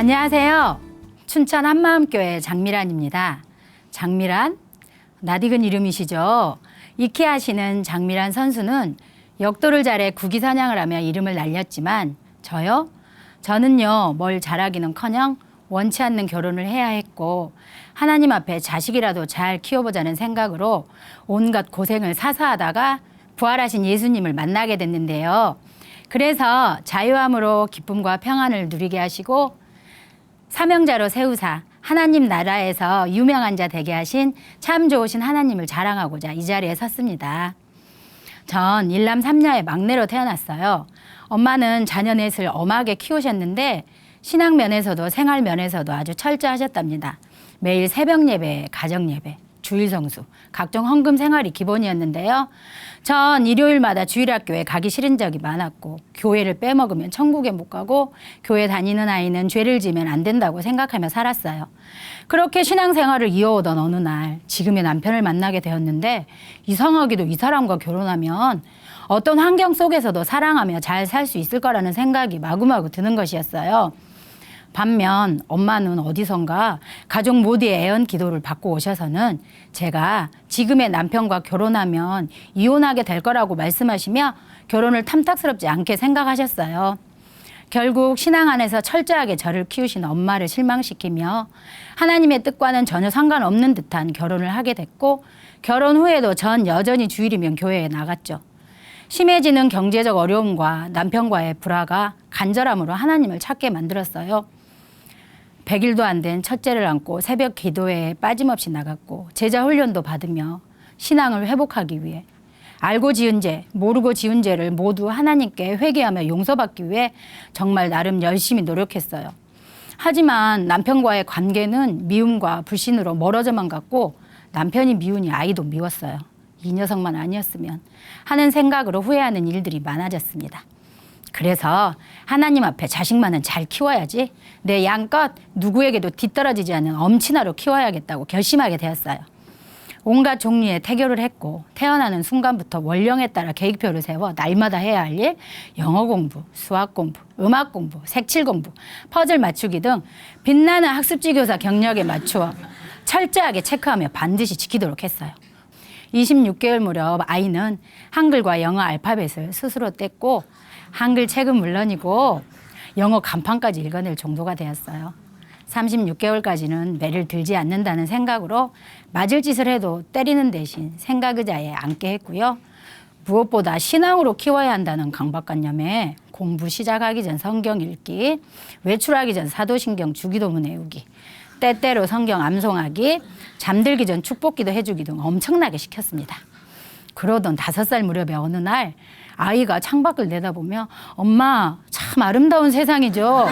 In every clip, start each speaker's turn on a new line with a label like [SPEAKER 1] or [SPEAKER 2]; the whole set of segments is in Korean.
[SPEAKER 1] 안녕하세요. 춘천 한마음교회 장미란입니다. 장미란? 낯익은 이름이시죠? 이케아시는 장미란 선수는 역도를 잘해 국위선양을 하며 이름을 날렸지만 저는요 뭘 잘하기는커녕 원치 않는 결혼을 해야 했고 하나님 앞에 자식이라도 잘 키워보자는 생각으로 온갖 고생을 사사하다가 부활하신 예수님을 만나게 됐는데요. 그래서 자유함으로 기쁨과 평안을 누리게 하시고 사명자로 세우사 하나님 나라에서 유명한 자 되게 하신 참 좋으신 하나님을 자랑하고자 이 자리에 섰습니다. 전 일남 삼녀의 막내로 태어났어요. 엄마는 자녀 넷을 엄하게 키우셨는데 신앙 면에서도 생활 면에서도 아주 철저하셨답니다. 매일 새벽 예배, 가정 예배, 주일 성수, 각종 헌금 생활이 기본이었는데요. 전 일요일마다 주일학교에 가기 싫은 적이 많았고 교회를 빼먹으면 천국에 못 가고 교회 다니는 아이는 죄를 지으면 안 된다고 생각하며 살았어요. 그렇게 신앙생활을 이어오던 어느 날 지금의 남편을 만나게 되었는데 이상하게도 이 사람과 결혼하면 어떤 환경 속에서도 사랑하며 잘 살 수 있을 거라는 생각이 마구마구 드는 것이었어요. 반면 엄마는 어디선가 가족 모두의 애언 기도를 받고 오셔서는 제가 지금의 남편과 결혼하면 이혼하게 될 거라고 말씀하시며 결혼을 탐탁스럽지 않게 생각하셨어요. 결국 신앙 안에서 철저하게 저를 키우신 엄마를 실망시키며 하나님의 뜻과는 전혀 상관없는 듯한 결혼을 하게 됐고 결혼 후에도 전 여전히 주일이면 교회에 나갔죠. 심해지는 경제적 어려움과 남편과의 불화가 간절함으로 하나님을 찾게 만들었어요. 100일도 안 된 첫째를 안고 새벽 기도회에 빠짐없이 나갔고 제자 훈련도 받으며 신앙을 회복하기 위해 알고 지은 죄, 모르고 지은 죄를 모두 하나님께 회개하며 용서받기 위해 정말 나름 열심히 노력했어요. 하지만 남편과의 관계는 미움과 불신으로 멀어져만 갔고 남편이 미우니 아이도 미웠어요. 이 녀석만 아니었으면 하는 생각으로 후회하는 일들이 많아졌습니다. 그래서 하나님 앞에 자식만은 잘 키워야지 내 양껏 누구에게도 뒤떨어지지 않는 엄친아로 키워야겠다고 결심하게 되었어요. 온갖 종류의 태교를 했고 태어나는 순간부터 원령에 따라 계획표를 세워 날마다 해야 할 일, 영어 공부, 수학 공부, 음악 공부, 색칠 공부, 퍼즐 맞추기 등 빛나는 학습지 교사 경력에 맞추어 철저하게 체크하며 반드시 지키도록 했어요. 26개월 무렵 아이는 한글과 영어 알파벳을 스스로 뗐고 한글 책은 물론이고 영어 간판까지 읽어낼 정도가 되었어요. 36개월까지는 매를 들지 않는다는 생각으로 맞을 짓을 해도 때리는 대신 생각 의자에 앉게 했고요. 무엇보다 신앙으로 키워야 한다는 강박관념에 공부 시작하기 전 성경 읽기, 외출하기 전 사도신경 주기도문 외우기, 때때로 성경 암송하기, 잠들기 전 축복기도 해주기 등 엄청나게 시켰습니다. 그러던 5살 무렵의 어느 날 아이가 창밖을 내다보며 엄마 참 아름다운 세상이죠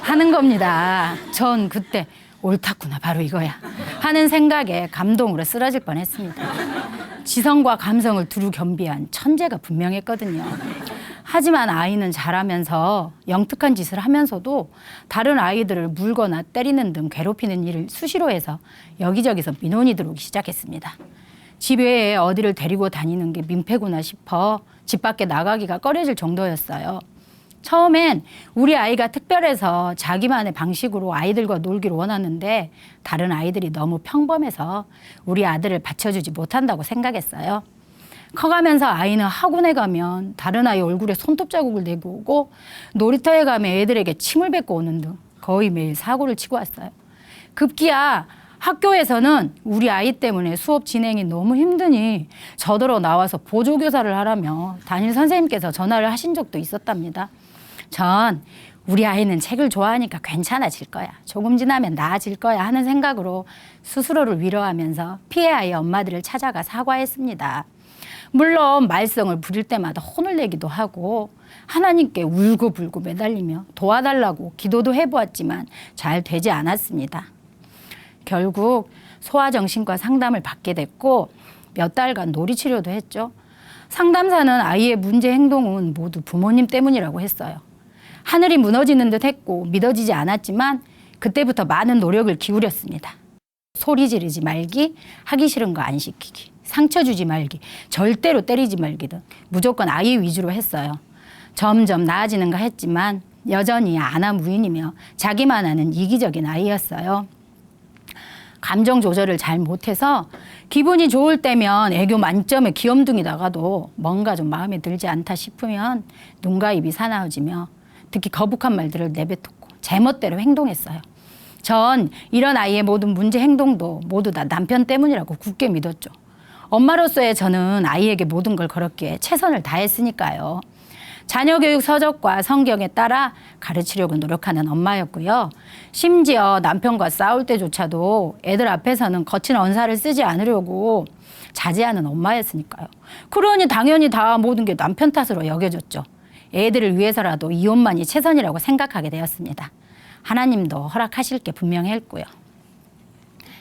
[SPEAKER 1] 하는 겁니다. 전 그때 옳았구나 바로 이거야 하는 생각에 감동으로 쓰러질 뻔했습니다. 지성과 감성을 두루 겸비한 천재가 분명했거든요. 하지만 아이는 자라면서 영특한 짓을 하면서도 다른 아이들을 물거나 때리는 등 괴롭히는 일을 수시로 해서 여기저기서 민원이 들어오기 시작했습니다. 집 외에 어디를 데리고 다니는 게 민폐구나 싶어 집 밖에 나가기가 꺼려질 정도였어요. 처음엔 우리 아이가 특별해서 자기만의 방식으로 아이들과 놀기를 원하는데 다른 아이들이 너무 평범해서 우리 아들을 받쳐주지 못한다고 생각했어요. 커가면서 아이는 학원에 가면 다른 아이 얼굴에 손톱 자국을 내고 오고 놀이터에 가면 애들에게 침을 뱉고 오는 등 거의 매일 사고를 치고 왔어요. 급기야 학교에서는 우리 아이 때문에 수업 진행이 너무 힘드니 저더러 나와서 보조교사를 하라며 담임 선생님께서 전화를 하신 적도 있었답니다. 전 우리 아이는 책을 좋아하니까 괜찮아질 거야. 조금 지나면 나아질 거야 하는 생각으로 스스로를 위로하면서 피해 아이 엄마들을 찾아가 사과했습니다. 물론 말썽을 부릴 때마다 혼을 내기도 하고 하나님께 울고불고 매달리며 도와달라고 기도도 해보았지만 잘 되지 않았습니다. 결국 소아정신과 상담을 받게 됐고 몇 달간 놀이치료도 했죠. 상담사는 아이의 문제 행동은 모두 부모님 때문이라고 했어요. 하늘이 무너지는 듯 했고 믿어지지 않았지만 그때부터 많은 노력을 기울였습니다. 소리 지르지 말기, 하기 싫은 거 안 시키기, 상처 주지 말기, 절대로 때리지 말기 등 무조건 아이 위주로 했어요. 점점 나아지는가 했지만 여전히 아나무인이며 자기만 아는 이기적인 아이였어요. 감정 조절을 잘 못해서 기분이 좋을 때면 애교 만점의 귀염둥이다가도 뭔가 좀 마음에 들지 않다 싶으면 눈과 입이 사나워지며 특히 거북한 말들을 내뱉었고 제멋대로 행동했어요. 전 이런 아이의 모든 문제 행동도 모두 다 남편 때문이라고 굳게 믿었죠. 엄마로서의 저는 아이에게 모든 걸 걸었기에 최선을 다했으니까요. 자녀 교육 서적과 성경에 따라 가르치려고 노력하는 엄마였고요. 심지어 남편과 싸울 때조차도 애들 앞에서는 거친 언사를 쓰지 않으려고 자제하는 엄마였으니까요. 그러니 당연히 다 모든 게 남편 탓으로 여겨졌죠. 애들을 위해서라도 이혼만이 최선이라고 생각하게 되었습니다. 하나님도 허락하실 게 분명했고요.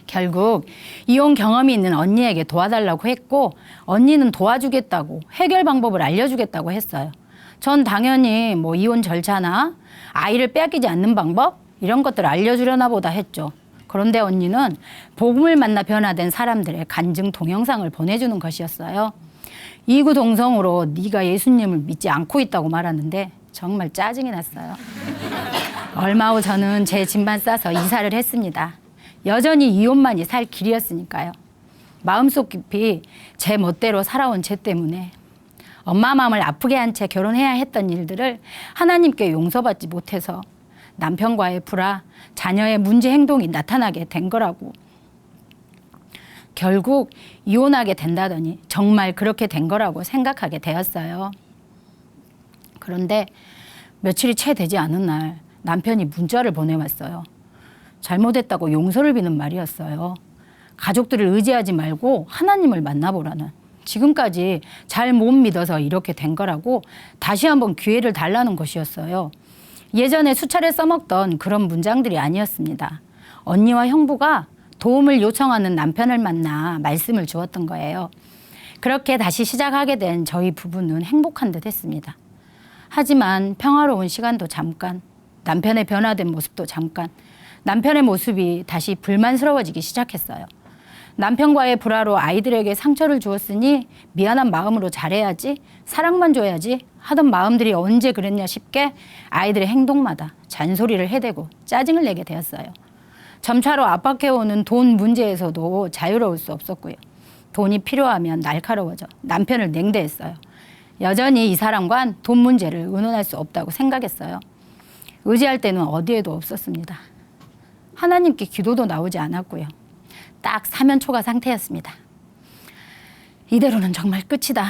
[SPEAKER 1] 결국 이혼 경험이 있는 언니에게 도와달라고 했고 언니는 도와주겠다고 해결 방법을 알려주겠다고 했어요. 전 당연히 뭐 이혼 절차나 아이를 빼앗기지 않는 방법 이런 것들을 알려주려나 보다 했죠. 그런데 언니는 복음을 만나 변화된 사람들의 간증 동영상을 보내주는 것이었어요. 이구동성으로 네가 예수님을 믿지 않고 있다고 말하는데 정말 짜증이 났어요. 얼마 후 저는 제 짐만 싸서 이사를 했습니다. 여전히 이혼만이 살 길이었으니까요. 마음속 깊이 제 멋대로 살아온 제 때문에 엄마 마음을 아프게 한 채 결혼해야 했던 일들을 하나님께 용서받지 못해서 남편과의 불화, 자녀의 문제 행동이 나타나게 된 거라고. 결국 이혼하게 된다더니 정말 그렇게 된 거라고 생각하게 되었어요. 그런데 며칠이 채 되지 않은 날 남편이 문자를 보내왔어요. 잘못했다고 용서를 비는 말이었어요. 가족들을 의지하지 말고 하나님을 만나보라는. 지금까지 잘 못 믿어서 이렇게 된 거라고 다시 한번 기회를 달라는 것이었어요. 예전에 수차례 써먹던 그런 문장들이 아니었습니다. 언니와 형부가 도움을 요청하는 남편을 만나 말씀을 주었던 거예요. 그렇게 다시 시작하게 된 저희 부부는 행복한 듯 했습니다. 하지만 평화로운 시간도 잠깐, 남편의 변화된 모습도 잠깐, 남편의 모습이 다시 불만스러워지기 시작했어요. 남편과의 불화로 아이들에게 상처를 주었으니 미안한 마음으로 잘해야지, 사랑만 줘야지 하던 마음들이 언제 그랬냐 싶게 아이들의 행동마다 잔소리를 해대고 짜증을 내게 되었어요. 점차로 압박해오는 돈 문제에서도 자유로울 수 없었고요. 돈이 필요하면 날카로워져 남편을 냉대했어요. 여전히 이 사람과는 돈 문제를 의논할 수 없다고 생각했어요. 의지할 때는 어디에도 없었습니다. 하나님께 기도도 나오지 않았고요. 딱 사면초가 상태였습니다. 이대로는 정말 끝이다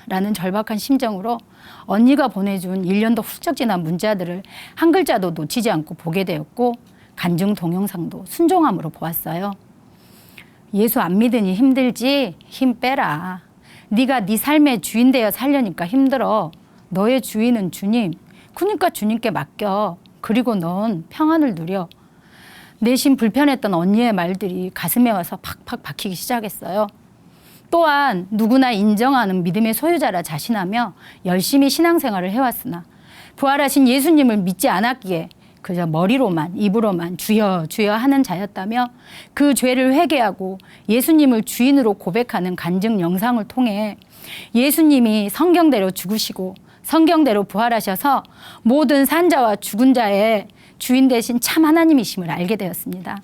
[SPEAKER 1] 라는 절박한 심정으로 언니가 보내준 1년도 훌쩍 지난 문자들을 한 글자도 놓치지 않고 보게 되었고 간증 동영상도 순종함으로 보았어요. 예수 안 믿으니 힘들지? 힘 빼라. 네가 네 삶의 주인 되어 살려니까 힘들어. 너의 주인은 주님. 그러니까 주님께 맡겨. 그리고 넌 평안을 누려. 내심 불편했던 언니의 말들이 가슴에 와서 팍팍 박히기 시작했어요. 또한 누구나 인정하는 믿음의 소유자라 자신하며 열심히 신앙생활을 해왔으나 부활하신 예수님을 믿지 않았기에 그저 머리로만 입으로만 주여 주여 하는 자였다며 그 죄를 회개하고 예수님을 주인으로 고백하는 간증 영상을 통해 예수님이 성경대로 죽으시고 성경대로 부활하셔서 모든 산자와 죽은 자의 주인 되신 참 하나님이심을 알게 되었습니다.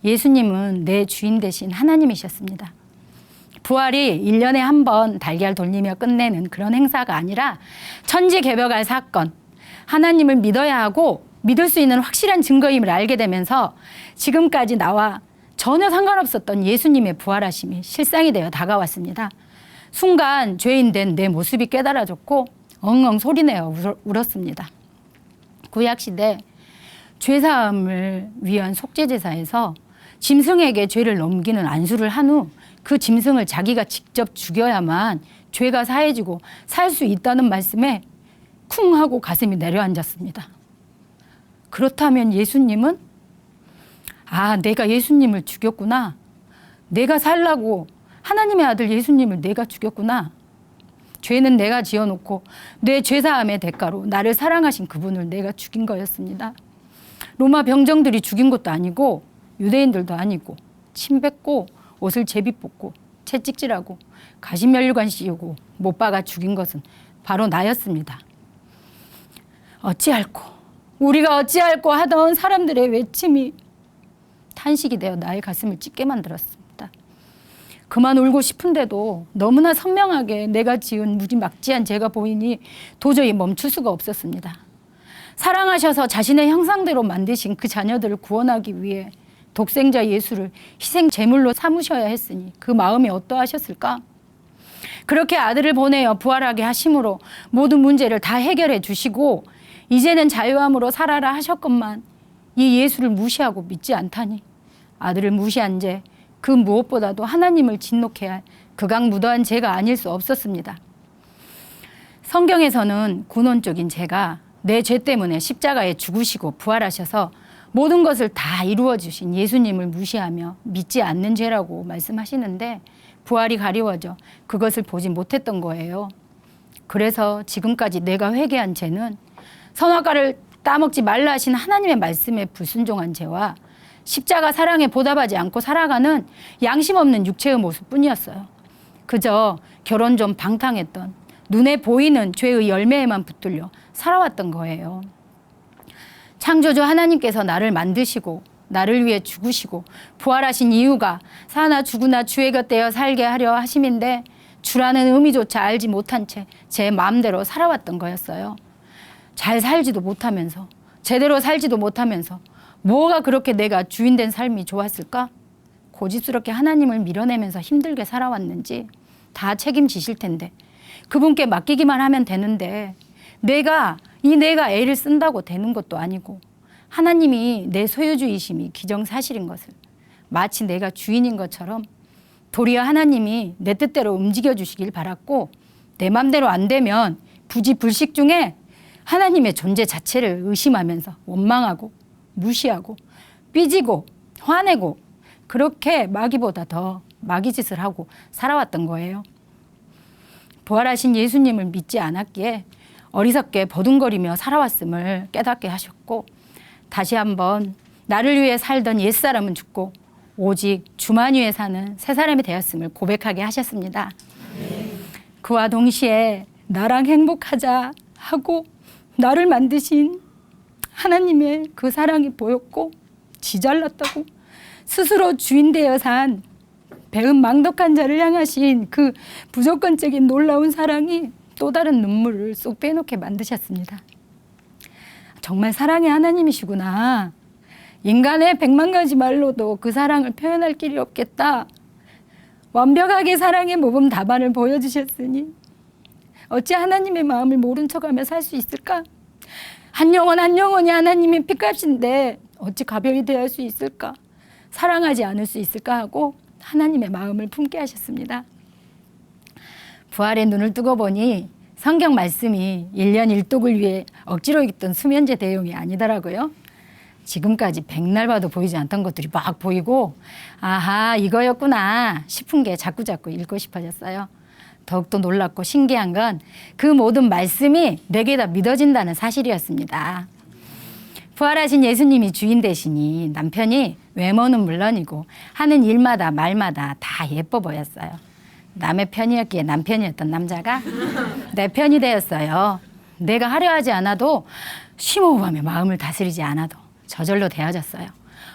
[SPEAKER 1] 예수님은 내 주인 되신 하나님이셨습니다. 부활이 1년에 한 번 달걀 돌리며 끝내는 그런 행사가 아니라 천지개벽할 사건, 하나님을 믿어야 하고 믿을 수 있는 확실한 증거임을 알게 되면서 지금까지 나와 전혀 상관없었던 예수님의 부활하심이 실상이 되어 다가왔습니다. 순간 죄인 된 내 모습이 깨달아졌고 엉엉 소리내어 울었습니다. 구약시대 죄사함을 위한 속죄제사에서 짐승에게 죄를 넘기는 안수를 한 후 그 짐승을 자기가 직접 죽여야만 죄가 사해지고 살 수 있다는 말씀에 쿵 하고 가슴이 내려앉았습니다. 그렇다면 예수님은 내가 예수님을 죽였구나. 내가 살라고 하나님의 아들 예수님을 내가 죽였구나. 죄는 내가 지어놓고 내 죄사함의 대가로 나를 사랑하신 그분을 내가 죽인 거였습니다. 로마 병정들이 죽인 것도 아니고 유대인들도 아니고 침 뱉고 옷을 제비 뽑고 채찍질하고 가시면류관 씌우고 못 박아 죽인 것은 바로 나였습니다. 어찌할꼬 우리가 어찌할꼬 하던 사람들의 외침이 탄식이 되어 나의 가슴을 찢게 만들었습니다. 그만 울고 싶은데도 너무나 선명하게 내가 지은 무지막지한 죄가 보이니 도저히 멈출 수가 없었습니다. 사랑하셔서 자신의 형상대로 만드신 그 자녀들을 구원하기 위해 독생자 예수를 희생 제물로 삼으셔야 했으니 그 마음이 어떠하셨을까? 그렇게 아들을 보내어 부활하게 하심으로 모든 문제를 다 해결해 주시고 이제는 자유함으로 살아라 하셨건만 이 예수를 무시하고 믿지 않다니 아들을 무시한 죄, 그 무엇보다도 하나님을 진노케 할 극악무도한 죄가 아닐 수 없었습니다. 성경에서는 근원적인 죄가 내 죄 때문에 십자가에 죽으시고 부활하셔서 모든 것을 다 이루어 주신 예수님을 무시하며 믿지 않는 죄라고 말씀하시는데 부활이 가리워져 그것을 보지 못했던 거예요. 그래서 지금까지 내가 회개한 죄는 선악과를 따먹지 말라 하신 하나님의 말씀에 불순종한 죄와 십자가 사랑에 보답하지 않고 살아가는 양심 없는 육체의 모습뿐이었어요. 그저 결혼 좀 방탕했던 눈에 보이는 죄의 열매에만 붙들려 살아왔던 거예요. 창조주 하나님께서 나를 만드시고 나를 위해 죽으시고 부활하신 이유가 사나 죽으나 주의 곁에 살게 하려 하심인데 주라는 의미조차 알지 못한 채 제 마음대로 살아왔던 거였어요. 잘 살지도 못하면서 제대로 살지도 못하면서 뭐가 그렇게 내가 주인 된 삶이 좋았을까? 고집스럽게 하나님을 밀어내면서 힘들게 살아왔는지 다 책임지실 텐데 그분께 맡기기만 하면 되는데 내가 애를 쓴다고 되는 것도 아니고 하나님이 내 소유주이심이 기정사실인 것을 마치 내가 주인인 것처럼 도리어 하나님이 내 뜻대로 움직여 주시길 바랐고 내 맘대로 안 되면 부지불식 중에 하나님의 존재 자체를 의심하면서 원망하고 무시하고 삐지고 화내고 그렇게 마귀보다 더 마귀짓을 하고 살아왔던 거예요. 부활하신 예수님을 믿지 않았기에 어리석게 버둥거리며 살아왔음을 깨닫게 하셨고 다시 한번 나를 위해 살던 옛사람은 죽고 오직 주만 위해 사는 새 사람이 되었음을 고백하게 하셨습니다. 그와 동시에 나랑 행복하자 하고 나를 만드신 하나님의 그 사랑이 보였고 지잘났다고 스스로 주인 되어 산 배은망덕한 자를 향하신 그 무조건적인 놀라운 사랑이 또 다른 눈물을 쏙 빼놓게 만드셨습니다. 정말 사랑의 하나님이시구나. 인간의 100만 가지 말로도 그 사랑을 표현할 길이 없겠다. 완벽하게 사랑의 모범 답안을 보여주셨으니 어찌 하나님의 마음을 모른 척하며 살 수 있을까? 한 영혼 한 영혼이 하나님의 피값인데 어찌 가벼이 대할 수 있을까? 사랑하지 않을 수 있을까 하고 하나님의 마음을 품게 하셨습니다. 부활의 눈을 뜨고 보니 성경 말씀이 1년 1독을 위해 억지로 읽던 수면제 대용이 아니더라고요. 지금까지 백날 봐도 보이지 않던 것들이 막 보이고 아하 이거였구나 싶은 게 자꾸자꾸 읽고 싶어졌어요. 더욱더 놀랍고 신기한 건 그 모든 말씀이 내게 다 믿어진다는 사실이었습니다. 부활하신 예수님이 주인 되시니 남편이 외모는 물론이고 하는 일마다 말마다 다 예뻐 보였어요. 남의 편이었기에 남편이었던 남자가 내 편이 되었어요. 내가 하려 하지 않아도 심호흡하며 마음을 다스리지 않아도 저절로 되어졌어요.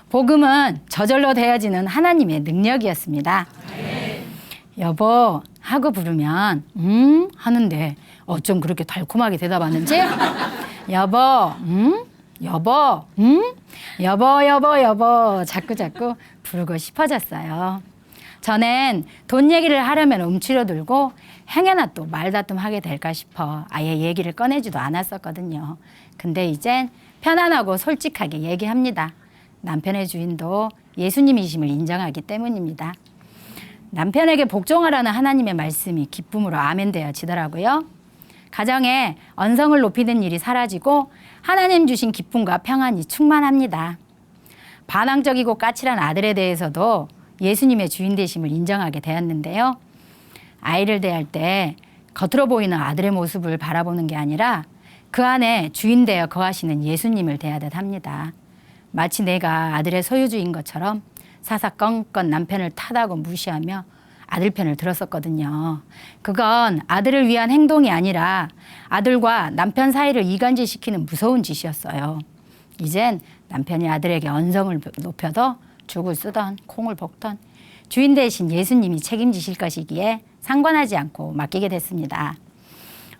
[SPEAKER 1] 복음은 저절로 되어지는 하나님의 능력이었습니다. 여보 하고 부르면 하는데 어쩜 그렇게 달콤하게 대답하는지 여보 여보 여보 자꾸 부르고 싶어졌어요. 전엔 돈 얘기를 하려면 움츠러들고 행여나 또 말다툼하게 될까 싶어 아예 얘기를 꺼내지도 않았었거든요. 근데 이젠 편안하고 솔직하게 얘기합니다. 남편의 주인도 예수님이심을 인정하기 때문입니다. 남편에게 복종하라는 하나님의 말씀이 기쁨으로 아멘되어지더라고요. 가정에 언성을 높이는 일이 사라지고 하나님 주신 기쁨과 평안이 충만합니다. 반항적이고 까칠한 아들에 대해서도 예수님의 주인 되심을 인정하게 되었는데요. 아이를 대할 때 겉으로 보이는 아들의 모습을 바라보는 게 아니라 그 안에 주인 되어 거하시는 예수님을 대하듯 합니다. 마치 내가 아들의 소유주인 것처럼 사사건건 남편을 타다고 무시하며 아들 편을 들었었거든요. 그건 아들을 위한 행동이 아니라 아들과 남편 사이를 이간질시키는 무서운 짓이었어요. 이젠 남편이 아들에게 언성을 높여도 죽을 쓰던 콩을 볶던 주인 대신 예수님이 책임지실 것이기에 상관하지 않고 맡기게 됐습니다.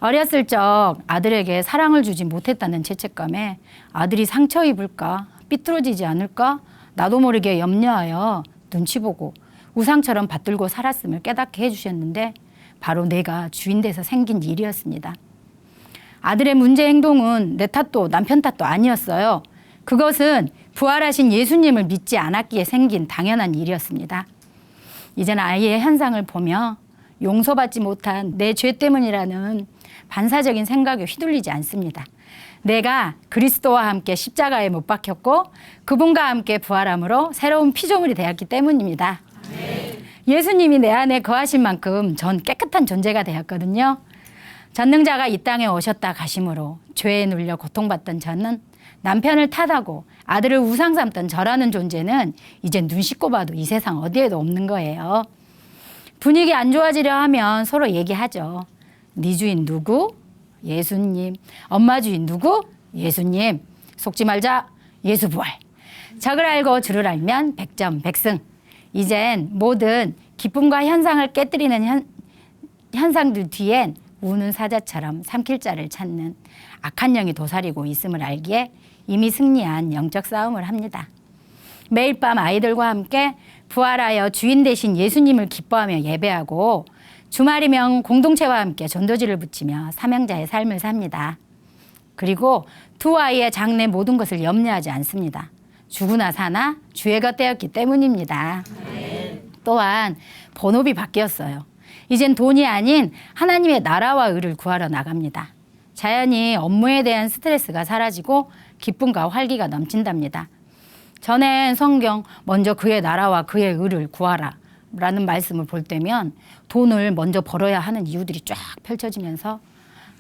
[SPEAKER 1] 어렸을 적 아들에게 사랑을 주지 못했다는 죄책감에 아들이 상처 입을까 삐뚤어지지 않을까 나도 모르게 염려하여 눈치 보고 우상처럼 받들고 살았음을 깨닫게 해주셨는데 바로 내가 주인 돼서 생긴 일이었습니다. 아들의 문제 행동은 내 탓도 남편 탓도 아니었어요. 그것은 부활하신 예수님을 믿지 않았기에 생긴 당연한 일이었습니다. 이제는 아이의 현상을 보며 용서받지 못한 내 죄 때문이라는 반사적인 생각에 휘둘리지 않습니다. 내가 그리스도와 함께 십자가에 못 박혔고 그분과 함께 부활함으로 새로운 피조물이 되었기 때문입니다. 예수님이 내 안에 거하신 만큼 전 깨끗한 존재가 되었거든요. 전능자가 이 땅에 오셨다 가심으로 죄에 눌려 고통받던 저는 남편을 탓하고 아들을 우상 삼던 저라는 존재는 이제 눈 씻고 봐도 이 세상 어디에도 없는 거예요. 분위기 안 좋아지려 하면 서로 얘기하죠. 네 주인 누구? 예수님. 엄마 주인 누구? 예수님. 속지 말자. 예수 부활. 적을 알고 주를 알면 백점 백승. 이젠 모든 기쁨과 현상을 깨뜨리는 현상들 뒤엔 우는 사자처럼 삼킬 자를 찾는 악한 영이 도사리고 있음을 알기에 이미 승리한 영적 싸움을 합니다. 매일 밤 아이들과 함께 부활하여 주인 되신 예수님을 기뻐하며 예배하고 주말이면 공동체와 함께 전도지를 붙이며 사명자의 삶을 삽니다. 그리고 두 아이의 장래 모든 것을 염려하지 않습니다. 죽으나 사나 주의 것 되었기 때문입니다. 또한 본업이 바뀌었어요. 이젠 돈이 아닌 하나님의 나라와 의를 구하러 나갑니다. 자연히 업무에 대한 스트레스가 사라지고 기쁨과 활기가 넘친답니다. 전엔 성경 먼저 그의 나라와 그의 의를 구하라 라는 말씀을 볼 때면 돈을 먼저 벌어야 하는 이유들이 쫙 펼쳐지면서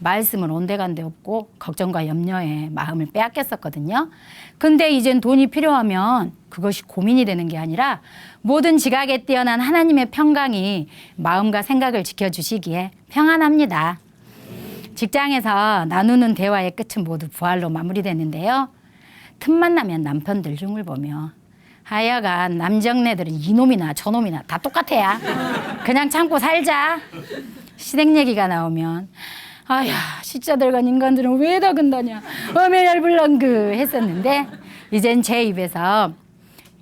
[SPEAKER 1] 말씀을 온데간데 없고 걱정과 염려에 마음을 빼앗겼었거든요. 근데 이젠 돈이 필요하면 그것이 고민이 되는 게 아니라 모든 지각에 뛰어난 하나님의 평강이 마음과 생각을 지켜주시기에 평안합니다. 직장에서 나누는 대화의 끝은 모두 부활로 마무리되는데요. 틈만 나면 남편들 흉을 보며 하여간 남정네들은 이놈이나 저놈이나 다 똑같아야 그냥 참고 살자. 시댁 얘기가 나오면 아야 시자들간 인간들은 왜 다 근다냐 어메 얄불랑그 했었는데 이젠 제 입에서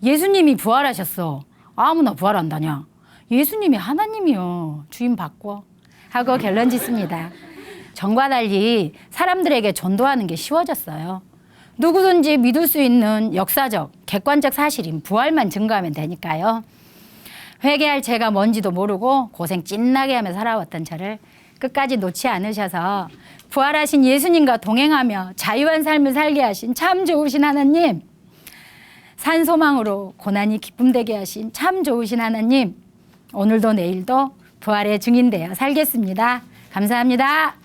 [SPEAKER 1] 예수님이 부활하셨어. 아무나 부활한다냐. 예수님이 하나님이요. 주인 바꿔 하고 결론 짓습니다. 전과 달리 사람들에게 전도하는 게 쉬워졌어요. 누구든지 믿을 수 있는 역사적, 객관적 사실인 부활만 증거하면 되니까요. 회개할 죄가 뭔지도 모르고 고생 찐나게 하며 살아왔던 저를 끝까지 놓지 않으셔서 부활하신 예수님과 동행하며 자유한 삶을 살게 하신 참 좋으신 하나님, 산소망으로 고난이 기쁨되게 하신 참 좋으신 하나님, 오늘도 내일도 부활의 증인되어 살겠습니다. 감사합니다.